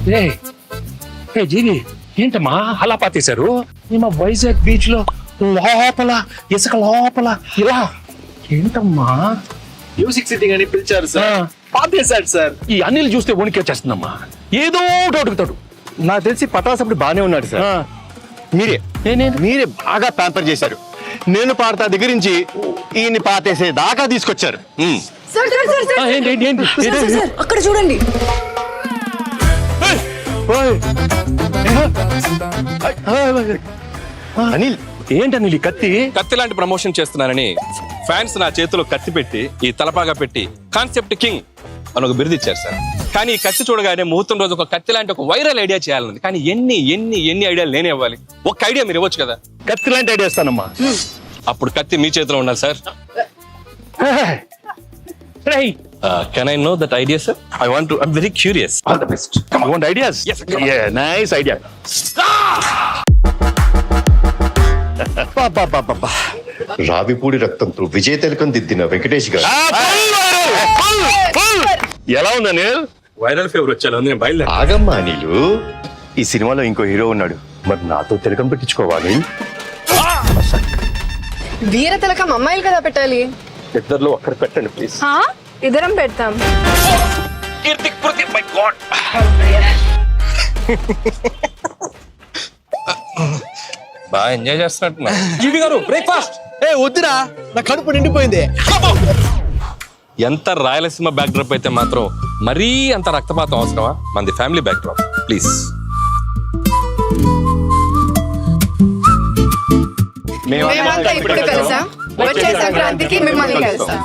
ఏ జీవి ఏంటమ్మా అలా పాతేశారు? మా వైజాగ్ బీచ్ లో లోపల ఇసుక లోపల ఇలా ఏంటమ్మా? మ్యూజిక్ సిట్టింగ్ అని పిలిచారు సార్, పాతేశాడు సార్. ఈ అనిల్ చూస్తే వణికేచేస్తుందమ్మా. ఏదో ఒకటి అడుగుతాడు. నాకు తెలిసి పటాసప్పుడు బానే ఉన్నాడు సార్. మీరే బాగా ప్యాంపర్ చేశారు. నేను పాడతా దగ్గర నుంచి ఈయన్ని పాతేసే దాకా తీసుకొచ్చారు. సార్ సార్ సార్ సార్ ఏంటి ఏంటి ఏంటి సార్, సార్, సార్, అక్కడ చూడండి. అనిల్ ఏంటి అనిల్ ఈ కత్తి? కత్తి లాంటి ప్రమోషన్ చేస్తున్నానని ఫ్యాన్స్ నా చేతిలో కత్తి పెట్టి ఈ తలపాగా పెట్టి కాన్సెప్ట్ కింగ్ అని ఒక బిరుదు ఇచ్చారు సార్. కానీ ఈ కత్తి చూడగానే ముహూర్తం రోజు ఒక కత్తి లాంటి ఒక వైరల్ ఐడియా చేయాలన్నది. కానీ ఎన్ని ఎన్ని ఎన్ని ఐడియాలు నేనే ఇవ్వాలి? ఒక ఐడియా మీరు ఇవ్వచ్చు కదా. కత్తి లాంటి ఐడియా ఇస్తానమ్మా. అప్పుడు కత్తి మీ చేతిలో ఉండాలి sir. Can I know that idea sir? I want to, I am very curious. All the best. You want ideas? Yes, come on. Nice idea. Ravipudi రక్తంతో విజయ తిలకం దిద్దిన వెంకటేష్ గారు. ఎలా ఉంది అనిల్? వైరల్ ఫీవర్ వచ్చాను నేను బయలుదేరి. ఆగమ్మా అనిలు, ఈ సినిమాలో ఇంకో హీరో ఉన్నాడు. మరి నాతో తిలకం పెట్టించుకోవాలి. వీర తిలకం అమ్మాయిలు కదా పెట్టాలి. ఇద్దరిలో ఒక్కరు పెట్టండి ప్లీజ్. ఇద్దరం పెడతాం. బాగా ఎంజాయ్ చేస్తున్నట్టున్నా. జీవి గారు బ్రేక్ఫాస్ట్. వద్దురా, నా కడుపు నిండిపోయింది. ఎంత రాయలసీమ బ్యాక్ డ్రాప్ అయితే మాత్రం మరీ అంత రక్తపాతం అవసరమా? మనది ఫ్యామిలీ బ్యాక్ డ్రాప్ ప్లీజ్. మేమంతా ఇప్పుడు కలిసాం, వచ్చే సంక్రాంతికి మిమ్మల్ని కలుస్తాం.